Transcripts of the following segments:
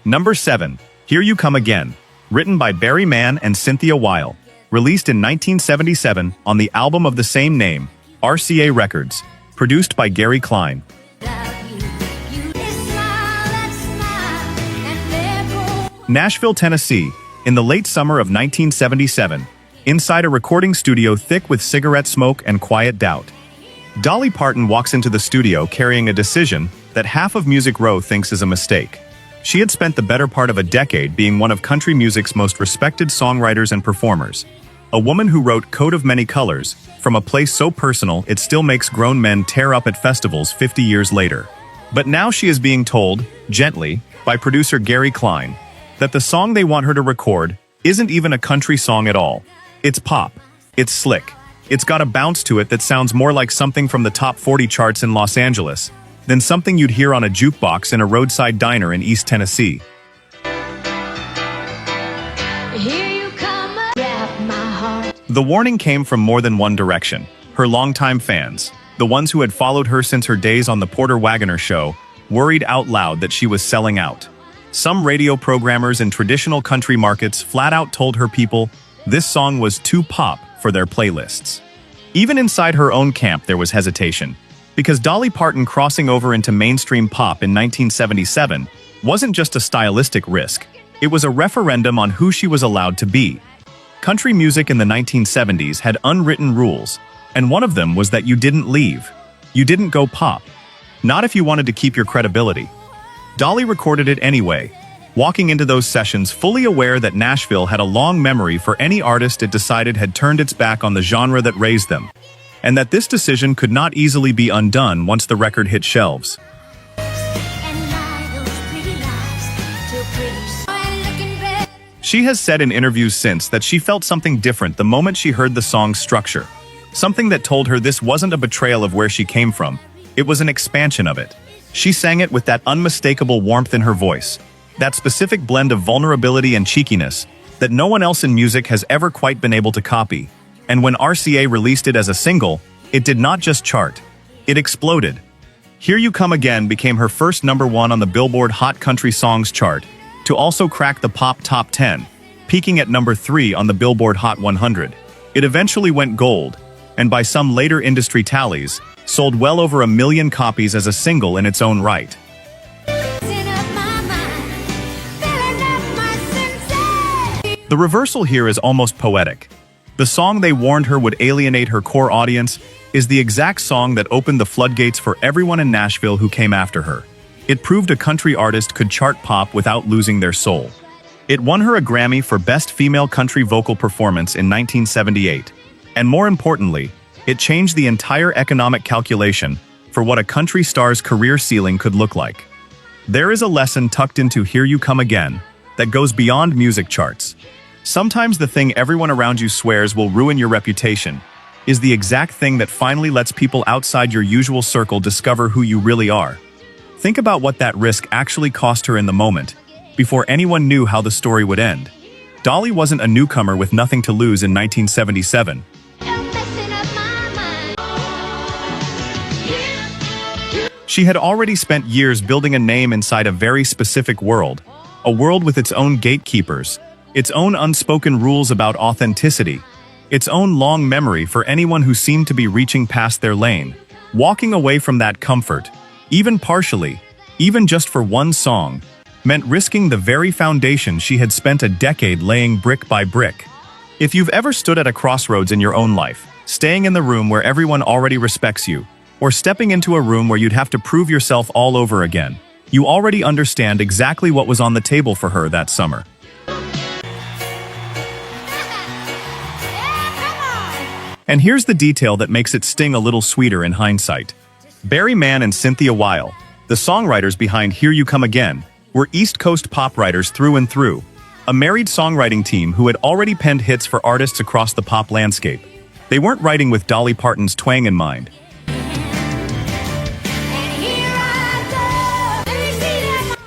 Number 7. Here You Come Again, written by Barry Mann and Cynthia Weil, released in 1977 on the album of the same name, RCA Records, produced by Gary Klein. Nashville, Tennessee, in the late summer of 1977, inside a recording studio thick with cigarette smoke and quiet doubt. Dolly Parton walks into the studio carrying a decision that half of Music Row thinks is a mistake. She had spent the better part of a decade being one of country music's most respected songwriters and performers. A woman who wrote Coat of Many Colors, from a place so personal it still makes grown men tear up at festivals 50 years later. But now she is being told, gently, by producer Gary Klein, that the song they want her to record isn't even a country song at all. It's pop. It's slick. It's got a bounce to it that sounds more like something from the top 40 charts in Los Angeles than something you'd hear on a jukebox in a roadside diner in East Tennessee. The warning came from more than one direction. Her longtime fans, the ones who had followed her since her days on the Porter Wagoner Show, worried out loud that she was selling out. Some radio programmers in traditional country markets flat out told her people this song was too pop for their playlists. Even inside her own camp there was hesitation, because Dolly Parton crossing over into mainstream pop in 1977 wasn't just a stylistic risk, it was a referendum on who she was allowed to be. Country music in the 1970s had unwritten rules, and one of them was that you didn't leave. You didn't go pop. Not if you wanted to keep your credibility. Dolly recorded it anyway, walking into those sessions fully aware that Nashville had a long memory for any artist it decided had turned its back on the genre that raised them, and that this decision could not easily be undone once the record hit shelves. She has said in interviews since that she felt something different the moment she heard the song's structure. Something that told her this wasn't a betrayal of where she came from, it was an expansion of it. She sang it with that unmistakable warmth in her voice, that specific blend of vulnerability and cheekiness that no one else in music has ever quite been able to copy. And when RCA released it as a single, it did not just chart, it exploded. Here You Come Again became her first #1 on the Billboard Hot Country Songs chart, to also crack the pop top 10, peaking at number 3 on the Billboard Hot 100. It eventually went gold, and by some later industry tallies, sold well over 1 million copies as a single in its own right. The reversal here is almost poetic. The song they warned her would alienate her core audience is the exact song that opened the floodgates for everyone in Nashville who came after her. It proved a country artist could chart pop without losing their soul. It won her a Grammy for Best Female Country Vocal Performance in 1978. And more importantly, it changed the entire economic calculation for what a country star's career ceiling could look like. There is a lesson tucked into Here You Come Again that goes beyond music charts. Sometimes the thing everyone around you swears will ruin your reputation is the exact thing that finally lets people outside your usual circle discover who you really are. Think about what that risk actually cost her in the moment, before anyone knew how the story would end. Dolly wasn't a newcomer with nothing to lose in 1977. She had already spent years building a name inside a very specific world, a world with its own gatekeepers, its own unspoken rules about authenticity, its own long memory for anyone who seemed to be reaching past their lane. Walking away from that comfort, even partially, even just for one song, meant risking the very foundation she had spent a decade laying brick by brick. If you've ever stood at a crossroads in your own life, staying in the room where everyone already respects you, or stepping into a room where you'd have to prove yourself all over again, you already understand exactly what was on the table for her that summer. And here's the detail that makes it sting a little sweeter in hindsight. Barry Mann and Cynthia Weil, the songwriters behind Here You Come Again, were East Coast pop writers through and through, a married songwriting team who had already penned hits for artists across the pop landscape. They weren't writing with Dolly Parton's twang in mind.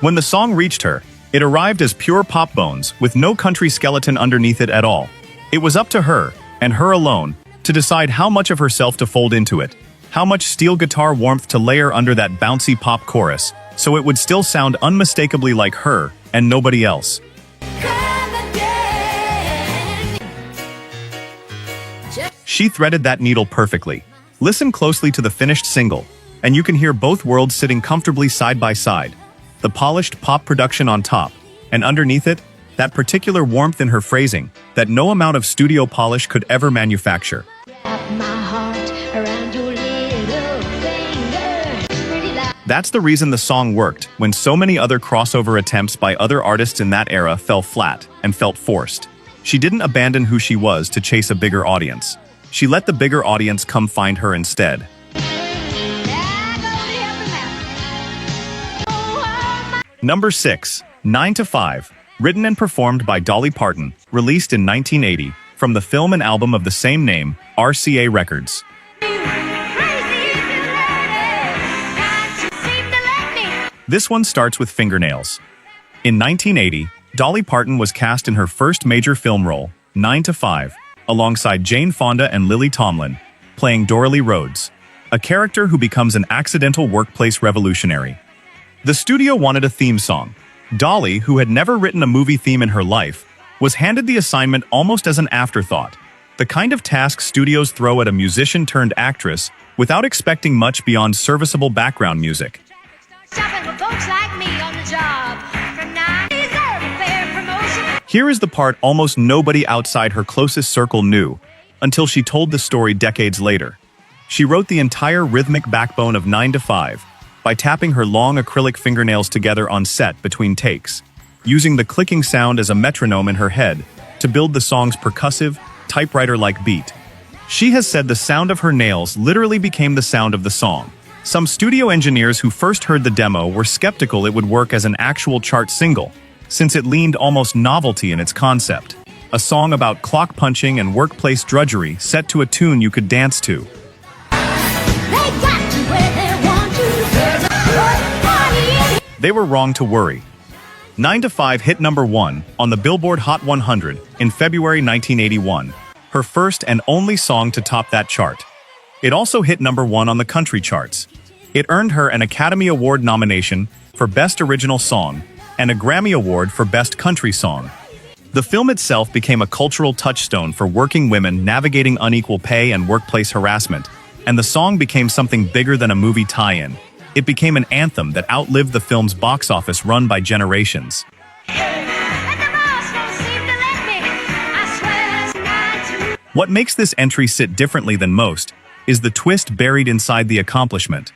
When the song reached her, it arrived as pure pop bones with no country skeleton underneath it at all. It was up to her, and her alone, to decide how much of herself to fold into it, how much steel guitar warmth to layer under that bouncy pop chorus, so it would still sound unmistakably like her, and nobody else. She threaded that needle perfectly. Listen closely to the finished single, and you can hear both worlds sitting comfortably side by side. The polished pop production on top, and underneath it, that particular warmth in her phrasing that no amount of studio polish could ever manufacture. That's the reason the song worked when so many other crossover attempts by other artists in that era fell flat and felt forced. She didn't abandon who she was to chase a bigger audience. She let the bigger audience come find her instead. Number 6. 9 to 5. Written and performed by Dolly Parton, released in 1980, from the film and album of the same name, RCA Records. This one starts with fingernails. In 1980, Dolly Parton was cast in her first major film role, 9 to 5, alongside Jane Fonda and Lily Tomlin, playing Dolly Rhodes, a character who becomes an accidental workplace revolutionary. The studio wanted a theme song. Dolly, who had never written a movie theme in her life, was handed the assignment almost as an afterthought, the kind of task studios throw at a musician-turned-actress without expecting much beyond serviceable background music. Here is the part almost nobody outside her closest circle knew, until she told the story decades later. She wrote the entire rhythmic backbone of 9 to 5 by tapping her long acrylic fingernails together on set between takes, using the clicking sound as a metronome in her head to build the song's percussive, typewriter-like beat. She has said the sound of her nails literally became the sound of the song. Some studio engineers who first heard the demo were skeptical it would work as an actual chart single, since it leaned almost novelty in its concept. A song about clock punching and workplace drudgery set to a tune you could dance to. They were wrong to worry. 9 to 5 hit number 1 on the Billboard Hot 100 in February 1981, her first and only song to top that chart. It also hit number 1 on the country charts. It earned her an Academy Award nomination for Best Original Song and a Grammy Award for Best Country Song. The film itself became a cultural touchstone for working women navigating unequal pay and workplace harassment, and the song became something bigger than a movie tie-in. It became an anthem that outlived the film's box office run by generations. What makes this entry sit differently than most is the twist buried inside the accomplishment.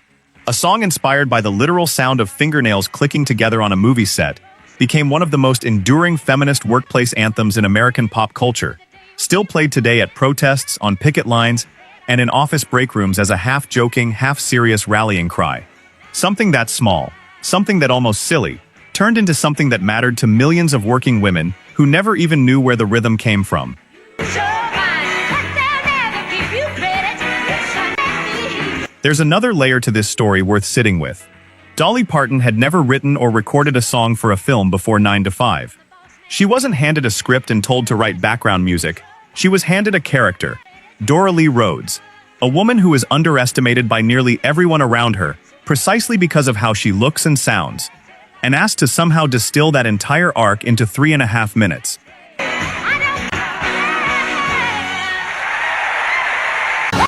A song inspired by the literal sound of fingernails clicking together on a movie set became one of the most enduring feminist workplace anthems in American pop culture, still played today at protests, on picket lines, and in office break rooms as a half-joking, half-serious rallying cry. Something that small, something that almost silly, turned into something that mattered to millions of working women who never even knew where the rhythm came from. There's another layer to this story worth sitting with. Dolly Parton had never written or recorded a song for a film before 9 to 5. She wasn't handed a script and told to write background music. She was handed a character, Dolly Rhodes, a woman who is underestimated by nearly everyone around her, precisely because of how she looks and sounds, and asked to somehow distill that entire arc into 3.5 minutes.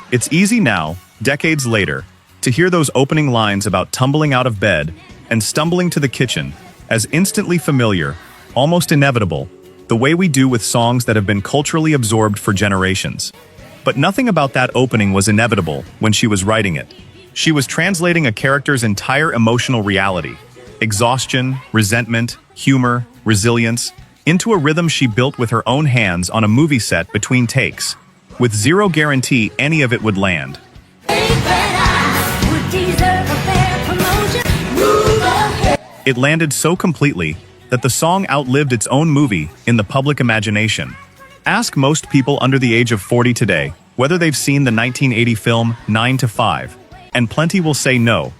It's easy now, decades later, to hear those opening lines about tumbling out of bed and stumbling to the kitchen as instantly familiar, almost inevitable, the way we do with songs that have been culturally absorbed for generations. But nothing about that opening was inevitable when she was writing it. She was translating a character's entire emotional reality, exhaustion, resentment, humor, resilience, into a rhythm she built with her own hands on a movie set between takes, with zero guarantee any of it would land. It landed so completely that the song outlived its own movie in the public imagination. Ask most people under the age of 40 today whether they've seen the 1980 film 9 to 5, and plenty will say no.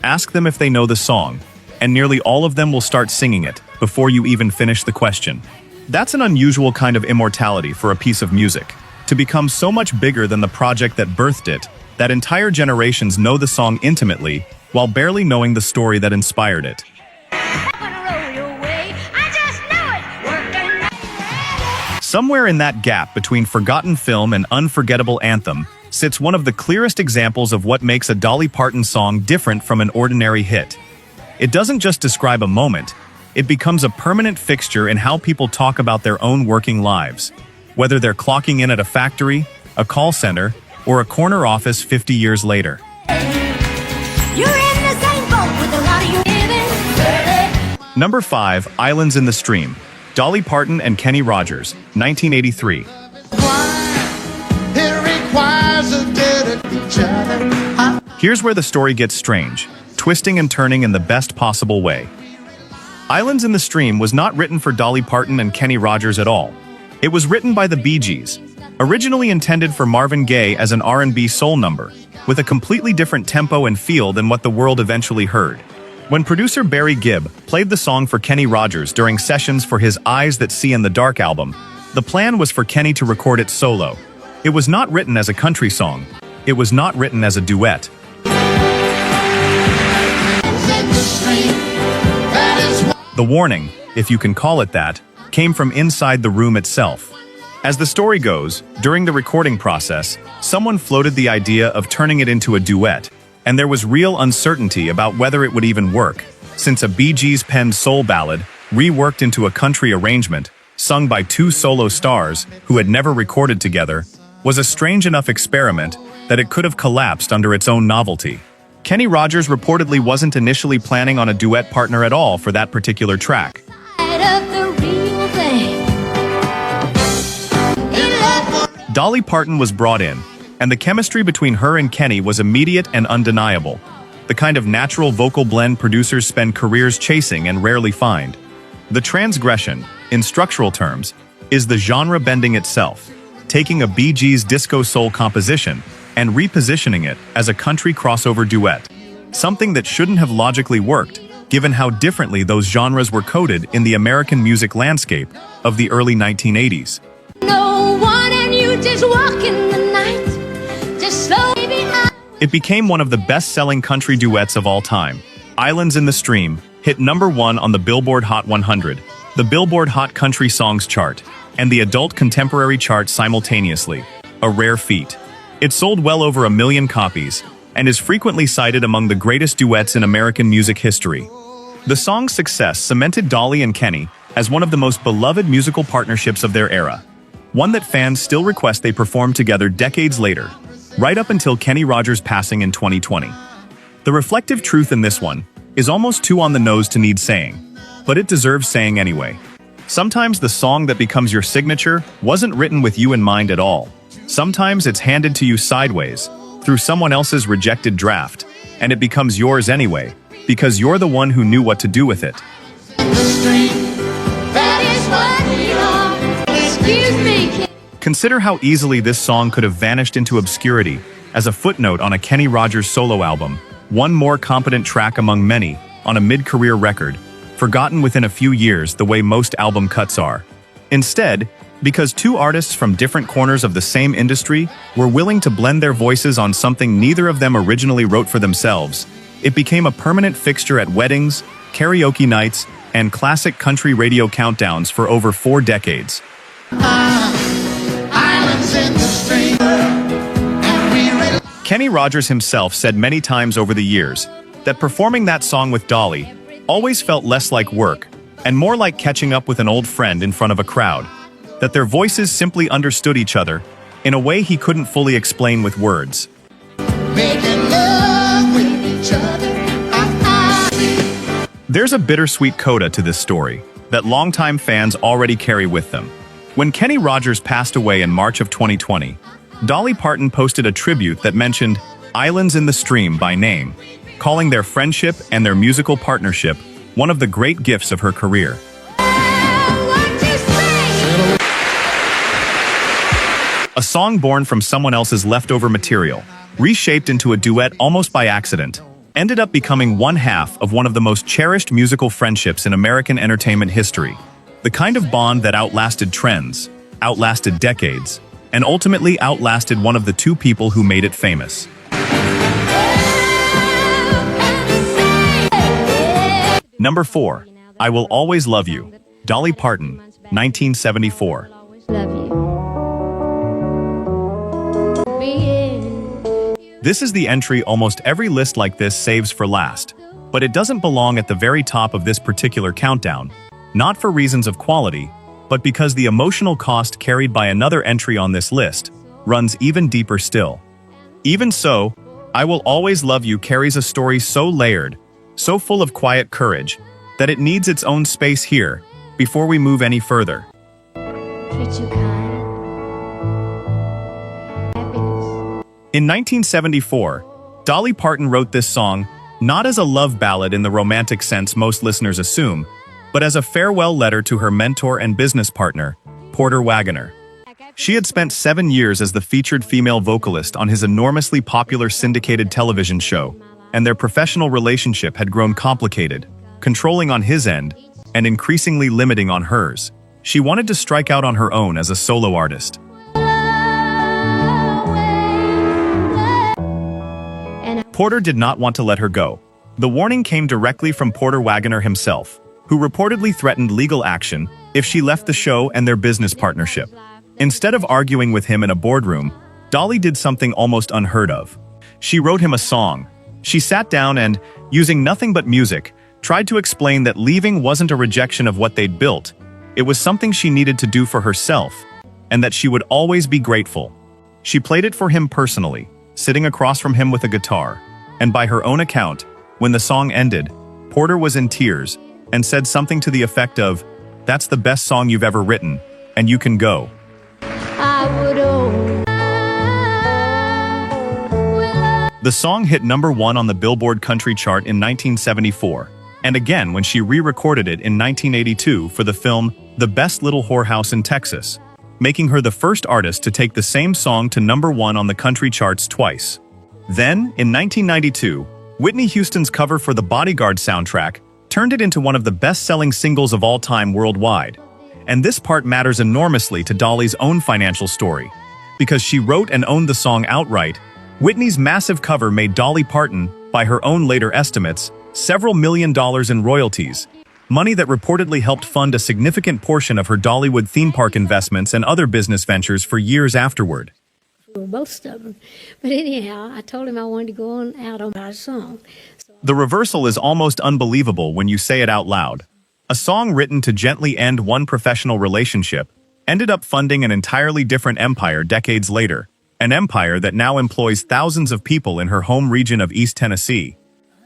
Ask them if they know the song, and nearly all of them will start singing it before you even finish the question. That's an unusual kind of immortality for a piece of music, to become so much bigger than the project that birthed it, that entire generations know the song intimately while barely knowing the story that inspired it. Somewhere in that gap between forgotten film and unforgettable anthem sits one of the clearest examples of what makes a Dolly Parton song different from an ordinary hit. It doesn't just describe a moment, it becomes a permanent fixture in how people talk about their own working lives, whether they're clocking in at a factory, a call center, or a corner office 50 years later. You're in the same boat with a lot of you living. Number 5, Islands in the Stream. Dolly Parton and Kenny Rogers, 1983. Here's where the story gets strange, twisting and turning in the best possible way. Islands in the Stream was not written for Dolly Parton and Kenny Rogers at all. It was written by the Bee Gees, originally intended for Marvin Gaye as an R&B soul number, with a completely different tempo and feel than what the world eventually heard. When producer Barry Gibb played the song for Kenny Rogers during sessions for his Eyes That See in the Dark album, the plan was for Kenny to record it solo. It was not written as a country song. It was not written as a duet. The warning, if you can call it that, came from inside the room itself. As the story goes, during the recording process, someone floated the idea of turning it into a duet, and there was real uncertainty about whether it would even work, since a Bee Gees penned soul ballad, reworked into a country arrangement, sung by two solo stars who had never recorded together, was a strange enough experiment that it could have collapsed under its own novelty. Kenny Rogers reportedly wasn't initially planning on a duet partner at all for that particular track. Dolly Parton was brought in, and the chemistry between her and Kenny was immediate and undeniable, the kind of natural vocal blend producers spend careers chasing and rarely find. The transgression, in structural terms, is the genre bending itself, taking a Bee Gees disco soul composition and repositioning it as a country crossover duet, something that shouldn't have logically worked, given how differently those genres were coded in the American music landscape of the early 1980s. No one and you just walk in the night, just slow, baby. It became one of the best-selling country duets of all time. Islands in the Stream hit number 1 on the Billboard Hot 100, the Billboard Hot Country Songs chart, and the Adult Contemporary chart simultaneously, a rare feat. It sold well over 1 million copies, and is frequently cited among the greatest duets in American music history. The song's success cemented Dolly and Kenny as one of the most beloved musical partnerships of their era, one that fans still request they perform together decades later, right up until Kenny Rogers' passing in 2020. The reflective truth in this one is almost too on the nose to need saying, but it deserves saying anyway. Sometimes the song that becomes your signature wasn't written with you in mind at all. Sometimes it's handed to you sideways, through someone else's rejected draft, and it becomes yours anyway, because you're the one who knew what to do with it. Consider how easily this song could have vanished into obscurity as a footnote on a Kenny Rogers solo album, one more competent track among many on a mid-career record, forgotten within a few years the way most album cuts are. Instead, because two artists from different corners of the same industry were willing to blend their voices on something neither of them originally wrote for themselves, it became a permanent fixture at weddings, karaoke nights, and classic country radio countdowns for over 4 decades. Kenny Rogers himself said many times over the years that performing that song with Dolly always felt less like work and more like catching up with an old friend in front of a crowd, that their voices simply understood each other in a way he couldn't fully explain with words. Making love with each other. There's a bittersweet coda to this story that longtime fans already carry with them. When Kenny Rogers passed away in March of 2020, Dolly Parton posted a tribute that mentioned Islands in the Stream by name, calling their friendship and their musical partnership one of the great gifts of her career. A song born from someone else's leftover material, reshaped into a duet almost by accident, ended up becoming one half of one of the most cherished musical friendships in American entertainment history. The kind of bond that outlasted trends, outlasted decades, and ultimately outlasted one of the two people who made it famous. Number 4, I Will Always Love You, Dolly Parton, 1974. Love you. Being This is the entry almost every list like this saves for last, but it doesn't belong at the very top of this particular countdown, not for reasons of quality, but because the emotional cost carried by another entry on this list runs even deeper still. Even so, I Will Always Love You carries a story so layered, so full of quiet courage, that it needs its own space here before we move any further. treat you kind. Happiness. In 1974, Dolly Parton wrote this song not as a love ballad in the romantic sense most listeners assume, but as a farewell letter to her mentor and business partner, Porter Wagoner. She had spent 7 years as the featured female vocalist on his enormously popular syndicated television show, and their professional relationship had grown complicated, controlling on his end, and increasingly limiting on hers. She wanted to strike out on her own as a solo artist. Porter did not want to let her go. The warning came directly from Porter Wagoner himself, who reportedly threatened legal action if she left the show and their business partnership. Instead of arguing with him in a boardroom, Dolly did something almost unheard of. She wrote him a song. She sat down and, using nothing but music, tried to explain that leaving wasn't a rejection of what they'd built. It was something she needed to do for herself, and that she would always be grateful. She played it for him personally, sitting across from him with a guitar, and by her own account, when the song ended, Porter was in tears and said something to the effect of, "That's the best song you've ever written, and you can go." I would owe. The song hit #1 on the Billboard Country chart in 1974, and again when she re-recorded it in 1982 for the film The Best Little Whorehouse in Texas, making her the first artist to take the same song to #1 on the country charts twice. Then, in 1992, Whitney Houston's cover for the Bodyguard soundtrack turned it into one of the best-selling singles of all time worldwide. And this part matters enormously to Dolly's own financial story. Because she wrote and owned the song outright, Whitney's massive cover made Dolly Parton, by her own later estimates, several $1 million in royalties, money that reportedly helped fund a significant portion of her Dollywood theme park investments and other business ventures for years afterward. We were both stubborn. But anyhow, I told him I wanted to go on out on my song. The reversal is almost unbelievable when you say it out loud. A song written to gently end one professional relationship ended up funding an entirely different empire decades later, an empire that now employs thousands of people in her home region of East Tennessee.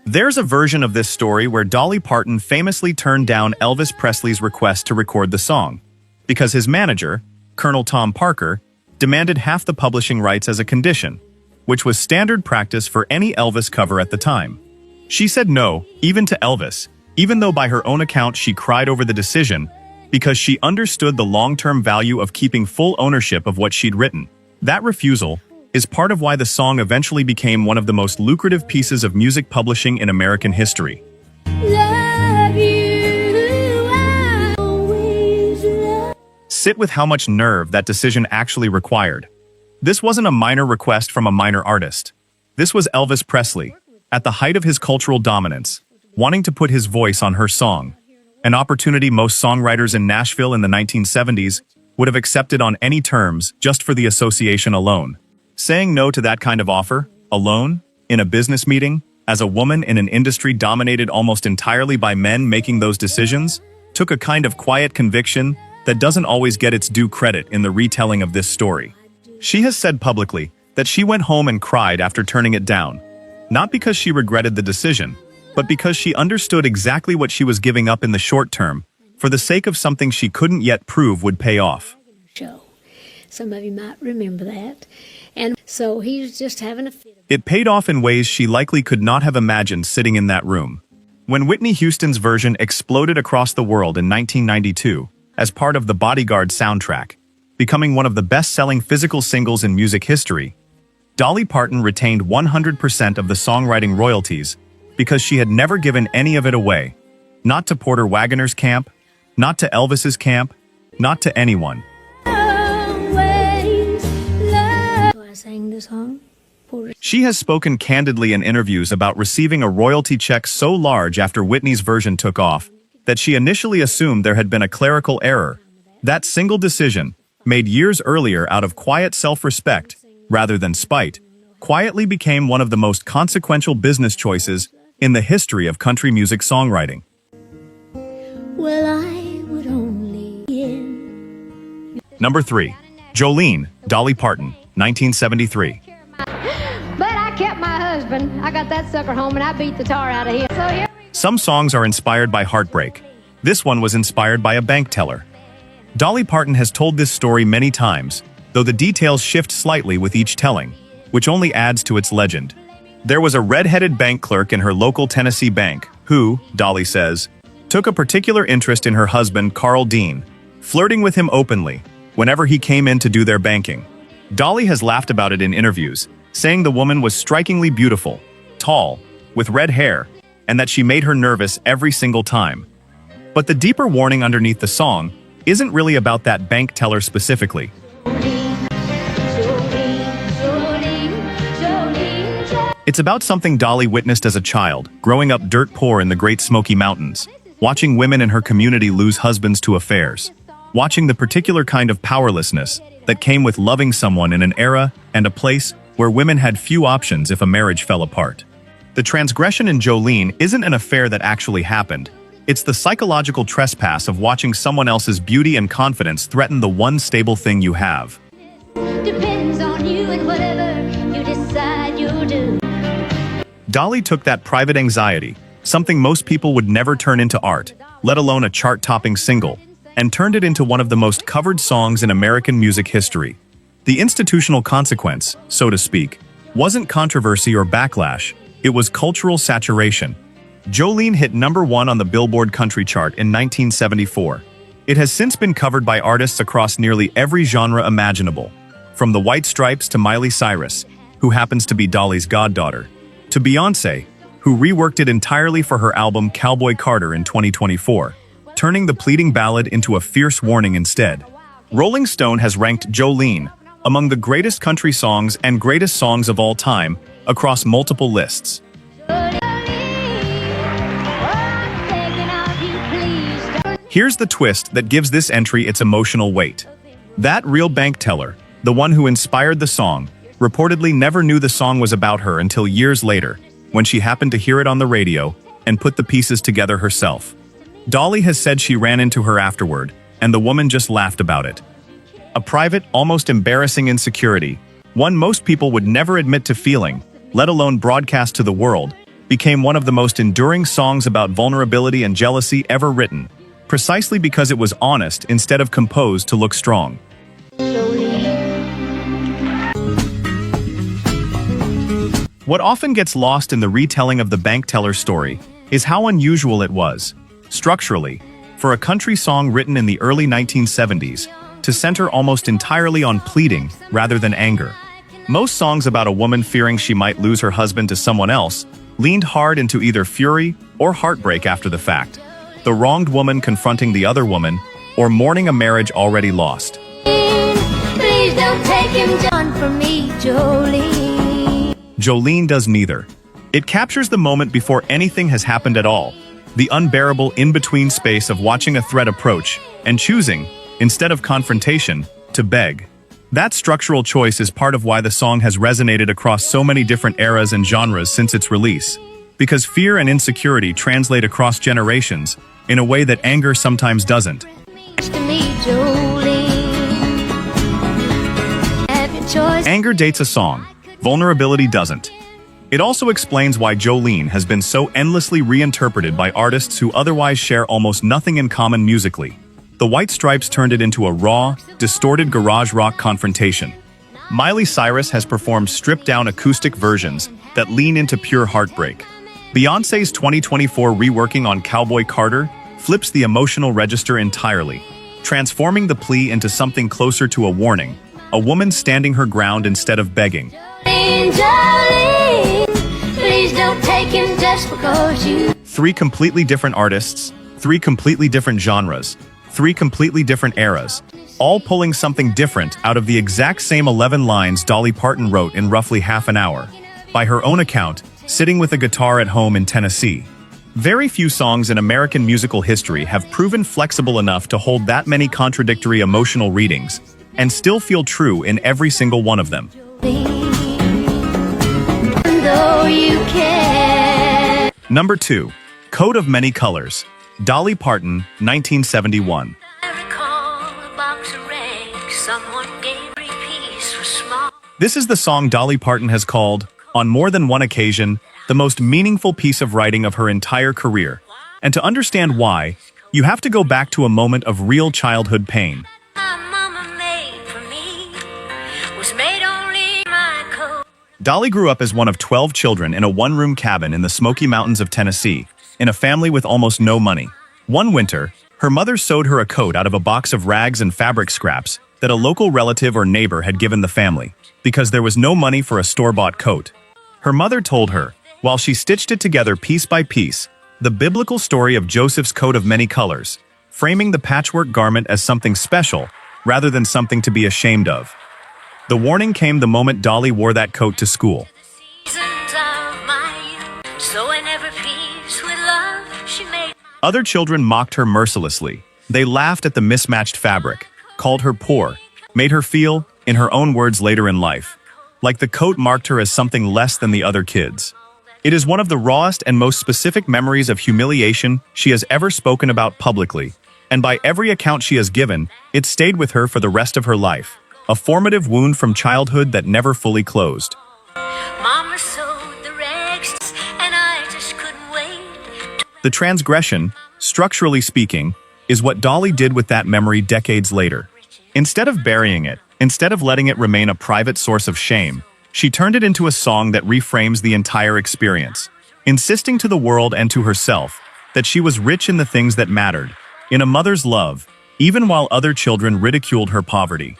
There's a version of this story where Dolly Parton famously turned down Elvis Presley's request to record the song, because his manager, Colonel Tom Parker, demanded half the publishing rights as a condition, which was standard practice for any Elvis cover at the time. She said no, even to Elvis, even though by her own account she cried over the decision, because she understood the long-term value of keeping full ownership of what she'd written. That refusal is part of why the song eventually became one of the most lucrative pieces of music publishing in American history. Love you, I always love. Sit with how much nerve that decision actually required. This wasn't a minor request from a minor artist. This was Elvis Presley, at the height of his cultural dominance, wanting to put his voice on her song, an opportunity most songwriters in Nashville in the 1970s would have accepted on any terms just for the association alone. Saying no to that kind of offer, alone, in a business meeting, as a woman in an industry dominated almost entirely by men making those decisions, took a kind of quiet conviction that doesn't always get its due credit in the retelling of this story. She has said publicly that she went home and cried after turning it down, not because she regretted the decision, but because she understood exactly what she was giving up in the short term, for the sake of something she couldn't yet prove would pay off. Show. Some of you might remember that. And so he was just having a fit. It paid off in ways she likely could not have imagined sitting in that room. When Whitney Houston's version exploded across the world in 1992 as part of the Bodyguard soundtrack, becoming one of the best-selling physical singles in music history, Dolly Parton retained 100% of the songwriting royalties because she had never given any of it away. Not to Porter Wagoner's camp, not to Elvis's camp, not to anyone. Always love. So I sang the song. She has spoken candidly in interviews about receiving a royalty check so large after Whitney's version took off that she initially assumed there had been a clerical error. That single decision, made years earlier out of quiet self-respect, rather than spite, quietly became one of the most consequential business choices in the history of country music songwriting. Well, I would only in. Number 3. Jolene, Dolly Parton, 1973. But I kept my husband. I got that sucker home and I beat the tar out of him. So here. Some songs are inspired by heartbreak. This one was inspired by a bank teller. Dolly Parton has told this story many times, though the details shift slightly with each telling, which only adds to its legend. There was a red-headed bank clerk in her local Tennessee bank who, Dolly says, took a particular interest in her husband, Carl Dean, flirting with him openly whenever he came in to do their banking. Dolly has laughed about it in interviews, saying the woman was strikingly beautiful, tall, with red hair, and that she made her nervous every single time. But the deeper warning underneath the song isn't really about that bank teller specifically. It's about something Dolly witnessed as a child, growing up dirt poor in the Great Smoky Mountains, watching women in her community lose husbands to affairs, watching the particular kind of powerlessness that came with loving someone in an era and a place where women had few options if a marriage fell apart. The transgression in Jolene isn't an affair that actually happened. It's the psychological trespass of watching someone else's beauty and confidence threaten the one stable thing you have. Depends on you and whatever you decide you'll do. Dolly took that private anxiety, something most people would never turn into art, let alone a chart-topping single, and turned it into one of the most covered songs in American music history. The institutional consequence, so to speak, wasn't controversy or backlash, it was cultural saturation. Jolene hit #1 on the Billboard Country Chart in 1974. It has since been covered by artists across nearly every genre imaginable, from the White Stripes to Miley Cyrus, who happens to be Dolly's goddaughter, to Beyoncé, who reworked it entirely for her album Cowboy Carter in 2024, turning the pleading ballad into a fierce warning instead. Rolling Stone has ranked Jolene among the greatest country songs and greatest songs of all time across multiple lists. Here's the twist that gives this entry its emotional weight. That real bank teller, the one who inspired the song, reportedly never knew the song was about her until years later, when she happened to hear it on the radio and put the pieces together herself. Dolly has said she ran into her afterward, and the woman just laughed about it. A private, almost embarrassing insecurity, one most people would never admit to feeling, let alone broadcast to the world, became one of the most enduring songs about vulnerability and jealousy ever written, precisely because it was honest instead of composed to look strong. What often gets lost in the retelling of the bank teller story is how unusual it was, structurally, for a country song written in the early 1970s to center almost entirely on pleading rather than anger. Most songs about a woman fearing she might lose her husband to someone else leaned hard into either fury or heartbreak after the fact, the wronged woman confronting the other woman, or mourning a marriage already lost. Please don't take him down from me, Jolene. Jolene does neither. It captures the moment before anything has happened at all, the unbearable in-between space of watching a threat approach and choosing, instead of confrontation, to beg. That structural choice is part of why the song has resonated across so many different eras and genres since its release, because fear and insecurity translate across generations in a way that anger sometimes doesn't. Anger dates a song, vulnerability doesn't. It also explains why Jolene has been so endlessly reinterpreted by artists who otherwise share almost nothing in common musically. The White Stripes turned it into a raw, distorted garage rock confrontation. Miley Cyrus has performed stripped-down acoustic versions that lean into pure heartbreak. Beyoncé's 2024 reworking on Cowboy Carter flips the emotional register entirely, transforming the plea into something closer to a warning, a woman standing her ground instead of begging. Jolene, please don't take him just because you. 3 completely different artists, 3 completely different genres, 3 completely different eras, all pulling something different out of the exact same 11 lines Dolly Parton wrote in roughly half an hour, by her own account, sitting with a guitar at home in Tennessee. Very few songs in American musical history have proven flexible enough to hold that many contradictory emotional readings, and still feel true in every single one of them. Though you can. Number 2. Coat of Many Colors. Dolly Parton, 1971. I recall a box of rags someone gave me piece for small. This is the song Dolly Parton has called, on more than one occasion, the most meaningful piece of writing of her entire career. And to understand why, you have to go back to a moment of real childhood pain. My mama made for me was made only my coat. Dolly grew up as one of 12 children in a one-room cabin in the Smoky Mountains of Tennessee, in a family with almost no money. One winter, her mother sewed her a coat out of a box of rags and fabric scraps that a local relative or neighbor had given the family, because there was no money for a store-bought coat. Her mother told her, while she stitched it together piece by piece, the biblical story of Joseph's coat of many colors, framing the patchwork garment as something special, rather than something to be ashamed of. The warning came the moment Dolly wore that coat to school. Seasons of my youth, sewing every piece with love she made. Other children mocked her mercilessly. They laughed at the mismatched fabric, called her poor, made her feel, in her own words later in life, like the coat marked her as something less than the other kids. It is one of the rawest and most specific memories of humiliation she has ever spoken about publicly, and by every account she has given, it stayed with her for the rest of her life, a formative wound from childhood that never fully closed. Mama sewed the rags, and I just couldn't wait. The transgression, structurally speaking, is what Dolly did with that memory decades later. Instead of burying it, instead of letting it remain a private source of shame, she turned it into a song that reframes the entire experience, insisting to the world and to herself that she was rich in the things that mattered, in a mother's love, even while other children ridiculed her poverty.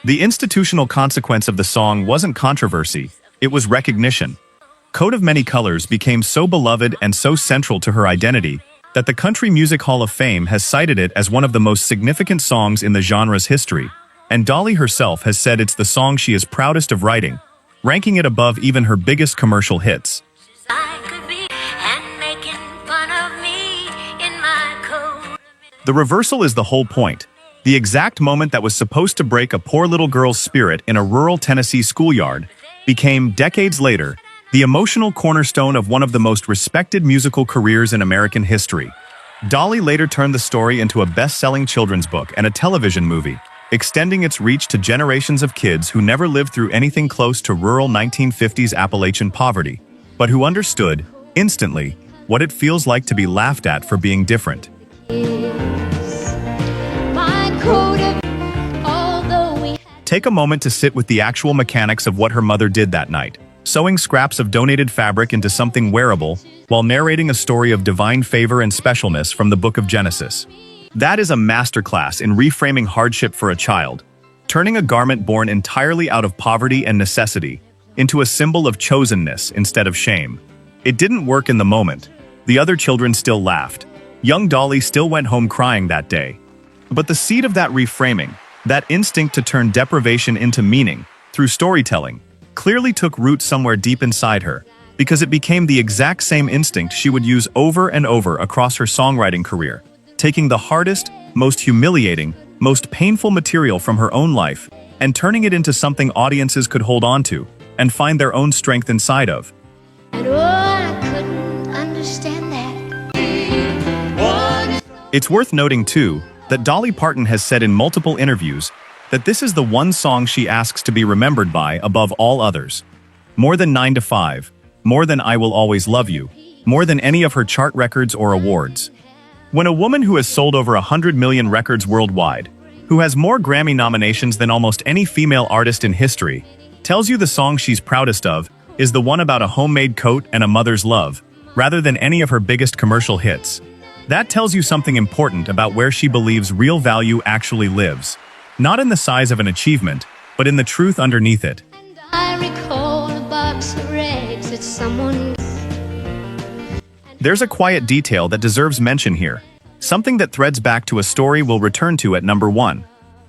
The institutional consequence of the song wasn't controversy, it was recognition. Coat of Many Colors became so beloved and so central to her identity that the Country Music Hall of Fame has cited it as one of the most significant songs in the genre's history, and Dolly herself has said it's the song she is proudest of writing, ranking it above even her biggest commercial hits. I could be and making fun of me in my coat. The reversal is the whole point. The exact moment that was supposed to break a poor little girl's spirit in a rural Tennessee schoolyard became, decades later, the emotional cornerstone of one of the most respected musical careers in American history. Dolly later turned the story into a best-selling children's book and a television movie, extending its reach to generations of kids who never lived through anything close to rural 1950s Appalachian poverty, but who understood, instantly, what it feels like to be laughed at for being different. Take a moment to sit with the actual mechanics of what her mother did that night, sewing scraps of donated fabric into something wearable while narrating a story of divine favor and specialness from the book of Genesis. That is a masterclass in reframing hardship for a child, turning a garment born entirely out of poverty and necessity into a symbol of chosenness instead of shame. It didn't work in the moment. The other children still laughed. Young Dolly still went home crying that day. But the seed of that reframing, that instinct to turn deprivation into meaning through storytelling, clearly took root somewhere deep inside her, because it became the exact same instinct she would use over and over across her songwriting career, taking the hardest, most humiliating, most painful material from her own life and turning it into something audiences could hold on to and find their own strength inside of. And oh, I couldn't understand that. It's worth noting, too, that Dolly Parton has said in multiple interviews that this is the one song she asks to be remembered by above all others. More than 9 to 5, more than I Will Always Love You, more than any of her chart records or awards. When a woman who has sold over 100 million records worldwide, who has more Grammy nominations than almost any female artist in history, tells you the song she's proudest of is the one about a homemade coat and a mother's love, rather than any of her biggest commercial hits, that tells you something important about where she believes real value actually lives. Not in the size of an achievement, but in the truth underneath it. And I recall a box of rags that someone... There's a quiet detail that deserves mention here, something that threads back to a story we'll return to at number 1.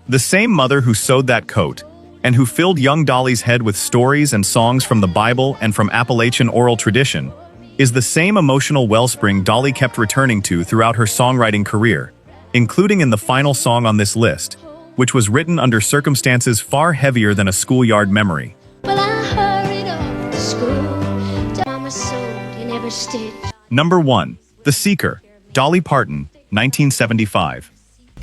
The same mother who sewed that coat, and who filled young Dolly's head with stories and songs from the Bible and from Appalachian oral tradition, is the same emotional wellspring Dolly kept returning to throughout her songwriting career, including in the final song on this list, which was written under circumstances far heavier than a schoolyard memory. Well, I hurried off to school. Mama sewed in every stitch. Number 1. The Seeker, Dolly Parton, 1975.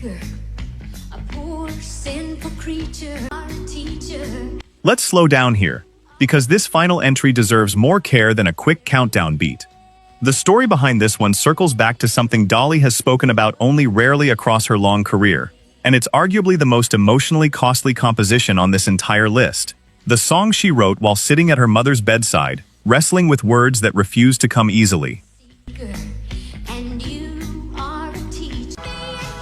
A poor sinful creature, our teacher. Let's slow down here, because this final entry deserves more care than a quick countdown beat. The story behind this one circles back to something Dolly has spoken about only rarely across her long career, and it's arguably the most emotionally costly composition on this entire list. The song she wrote while sitting at her mother's bedside, wrestling with words that refused to come easily. And you are a teacher.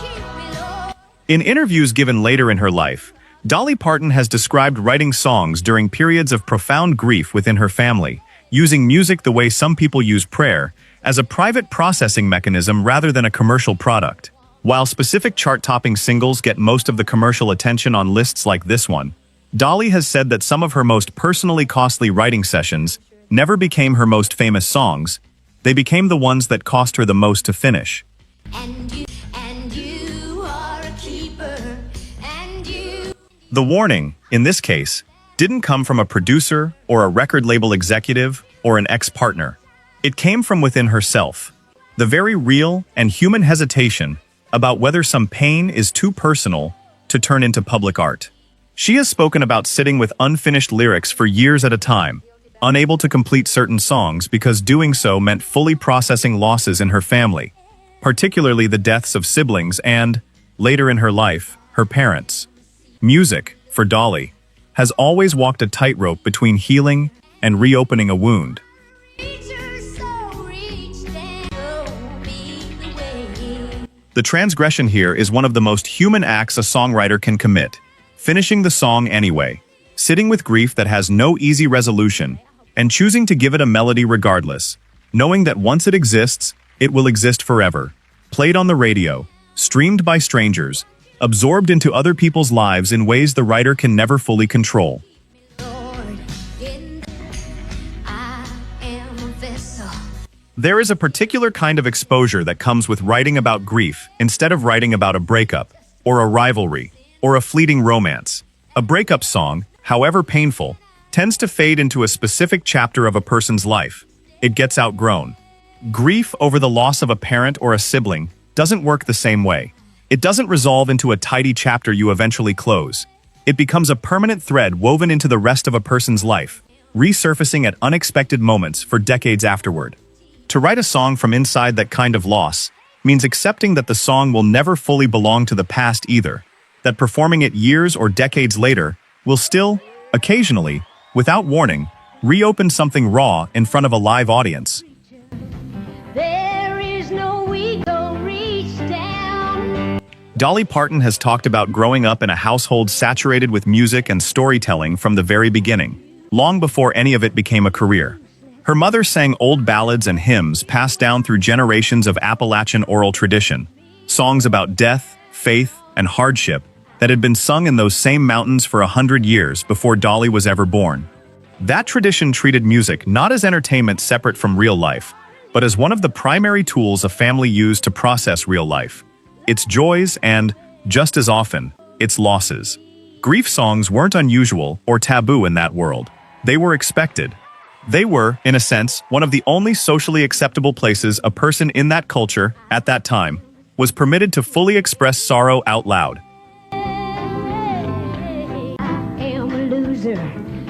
Keep me low. In interviews given later in her life, Dolly Parton has described writing songs during periods of profound grief within her family, using music the way some people use prayer, as a private processing mechanism rather than a commercial product. While specific chart-topping singles get most of the commercial attention on lists like this one, Dolly has said that some of her most personally costly writing sessions never became her most famous songs. They became the ones that cost her the most to finish. And you are a keeper. And you. The warning, in this case, didn't come from a producer or a record label executive or an ex-partner. It came from within herself. The very real and human hesitation about whether some pain is too personal to turn into public art. She has spoken about sitting with unfinished lyrics for years at a time, unable to complete certain songs because doing so meant fully processing losses in her family, particularly the deaths of siblings and, later in her life, her parents. Music, for Dolly, has always walked a tightrope between healing and reopening a wound. The transgression here is one of the most human acts a songwriter can commit, finishing the song anyway, sitting with grief that has no easy resolution, and choosing to give it a melody regardless, knowing that once it exists, it will exist forever, played on the radio, streamed by strangers, absorbed into other people's lives in ways the writer can never fully control. There is a particular kind of exposure that comes with writing about grief instead of writing about a breakup, or a rivalry, or a fleeting romance. A breakup song, however painful, tends to fade into a specific chapter of a person's life. It gets outgrown. Grief over the loss of a parent or a sibling doesn't work the same way. It doesn't resolve into a tidy chapter you eventually close. It becomes a permanent thread woven into the rest of a person's life, resurfacing at unexpected moments for decades afterward. To write a song from inside that kind of loss means accepting that the song will never fully belong to the past either, that performing it years or decades later will still, occasionally, without warning, reopen something raw in front of a live audience. There is no ego reach down. Dolly Parton has talked about growing up in a household saturated with music and storytelling from the very beginning, long before any of it became a career. Her mother sang old ballads and hymns passed down through generations of Appalachian oral tradition, songs about death, faith, and hardship that had been sung in those same mountains for 100 years before Dolly was ever born. That tradition treated music not as entertainment separate from real life, but as one of the primary tools a family used to process real life, its joys and, just as often, its losses. Grief songs weren't unusual or taboo in that world. They were expected. They were, in a sense, one of the only socially acceptable places a person in that culture, at that time, was permitted to fully express sorrow out loud. I am a loser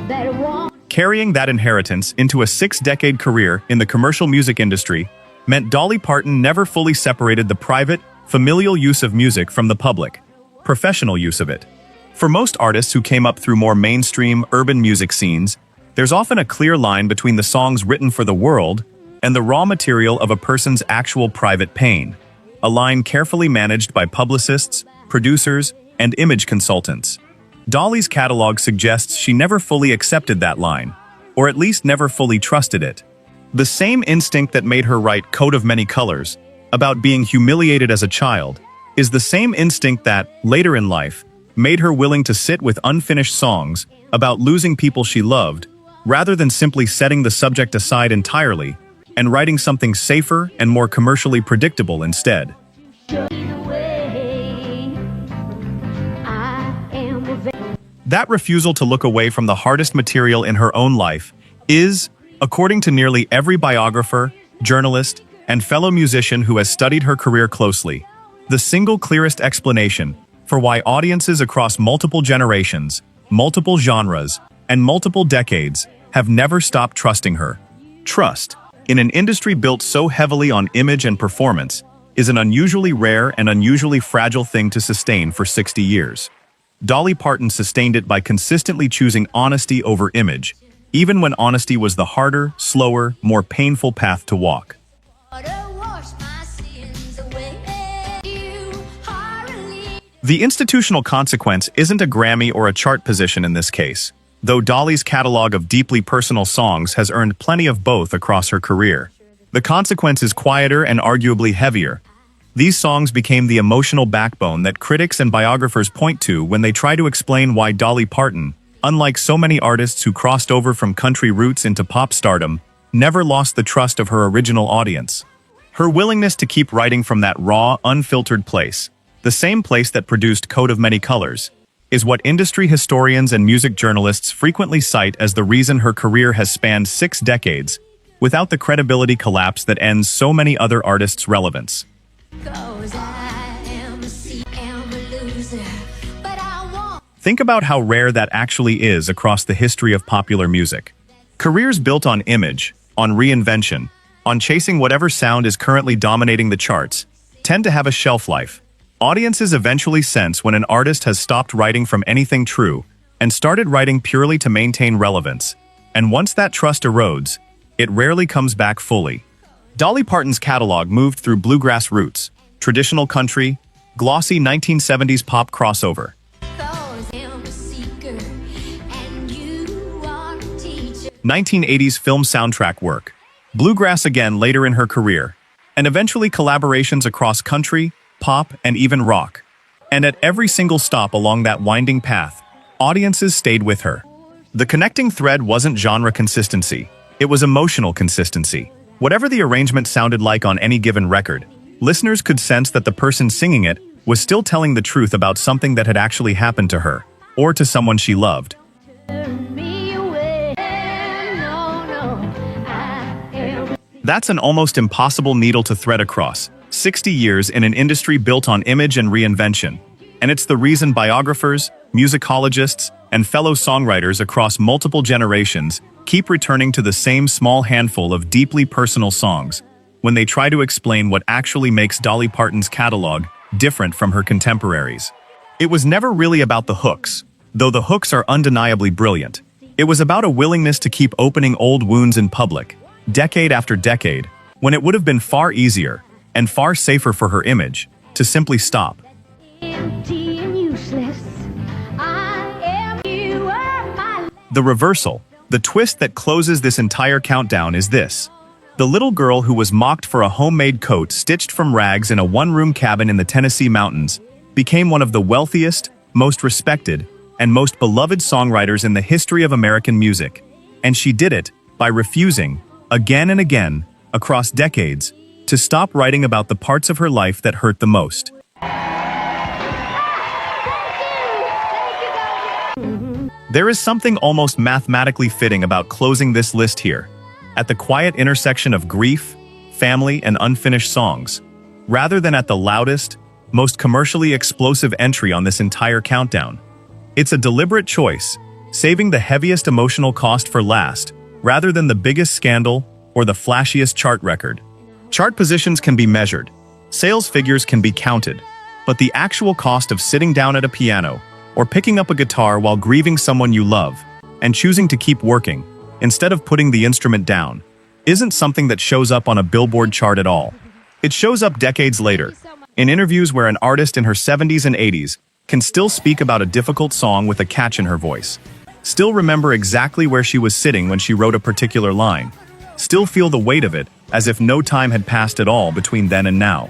that won't. Carrying that inheritance into a 6-decade career in the commercial music industry meant Dolly Parton never fully separated the private, familial use of music from the public, professional use of it. For most artists who came up through more mainstream, urban music scenes, there's often a clear line between the songs written for the world and the raw material of a person's actual private pain, a line carefully managed by publicists, producers, and image consultants. Dolly's catalog suggests she never fully accepted that line, or at least never fully trusted it. The same instinct that made her write Coat of Many Colors about being humiliated as a child is the same instinct that, later in life, made her willing to sit with unfinished songs about losing people she loved, rather than simply setting the subject aside entirely and writing something safer and more commercially predictable instead. Show you the way. I That refusal to look away from the hardest material in her own life is, according to nearly every biographer, journalist, and fellow musician who has studied her career closely, the single clearest explanation for why audiences across multiple generations, multiple genres, and multiple decades have never stopped trusting her. Trust, in an industry built so heavily on image and performance, is an unusually rare and unusually fragile thing to sustain for 60 years. Dolly Parton sustained it by consistently choosing honesty over image, even when honesty was the harder, slower, more painful path to walk. The institutional consequence isn't a Grammy or a chart position in this case, though Dolly's catalog of deeply personal songs has earned plenty of both across her career. The consequence is quieter and arguably heavier. These songs became the emotional backbone that critics and biographers point to when they try to explain why Dolly Parton, unlike so many artists who crossed over from country roots into pop stardom, never lost the trust of her original audience. Her willingness to keep writing from that raw, unfiltered place, the same place that produced Coat of Many Colors, is what industry historians and music journalists frequently cite as the reason her career has spanned 6 decades, without the credibility collapse that ends so many other artists' relevance. Think about how rare that actually is across the history of popular music. Careers built on image, on reinvention, on chasing whatever sound is currently dominating the charts, tend to have a shelf life. Audiences eventually sense when an artist has stopped writing from anything true and started writing purely to maintain relevance. And once that trust erodes, it rarely comes back fully. Dolly Parton's catalog moved through bluegrass roots, traditional country, glossy 1970s pop crossover, 1980s film soundtrack work, bluegrass again later in her career, and eventually collaborations across country, pop, and even rock. And at every single stop along that winding path, audiences stayed with her. The connecting thread wasn't genre consistency, it was emotional consistency. Whatever the arrangement sounded like on any given record, listeners could sense that the person singing it was still telling the truth about something that had actually happened to her, or to someone she loved. That's an almost impossible needle to thread across, 60 years in an industry built on image and reinvention. And it's the reason biographers, musicologists, and fellow songwriters across multiple generations keep returning to the same small handful of deeply personal songs when they try to explain what actually makes Dolly Parton's catalog different from her contemporaries. It was never really about the hooks, though the hooks are undeniably brilliant. It was about a willingness to keep opening old wounds in public, decade after decade, when it would have been far easier and far safer for her image to simply stop. Empty and useless. The reversal, the twist that closes this entire countdown is this. The little girl who was mocked for a homemade coat stitched from rags in a one-room cabin in the Tennessee mountains became one of the wealthiest, most respected, and most beloved songwriters in the history of American music. And she did it by refusing, again and again, across decades, to stop writing about the parts of her life that hurt the most. There is something almost mathematically fitting about closing this list here, at the quiet intersection of grief, family, and unfinished songs, rather than at the loudest, most commercially explosive entry on this entire countdown. It's a deliberate choice, saving the heaviest emotional cost for last, rather than the biggest scandal or the flashiest chart record. Chart positions can be measured, sales figures can be counted, but the actual cost of sitting down at a piano or picking up a guitar while grieving someone you love and choosing to keep working instead of putting the instrument down isn't something that shows up on a Billboard chart at all. It shows up decades later, in interviews where an artist in her 70s and 80s can still speak about a difficult song with a catch in her voice, still remember exactly where she was sitting when she wrote a particular line, still feel the weight of it as if no time had passed at all between then and now.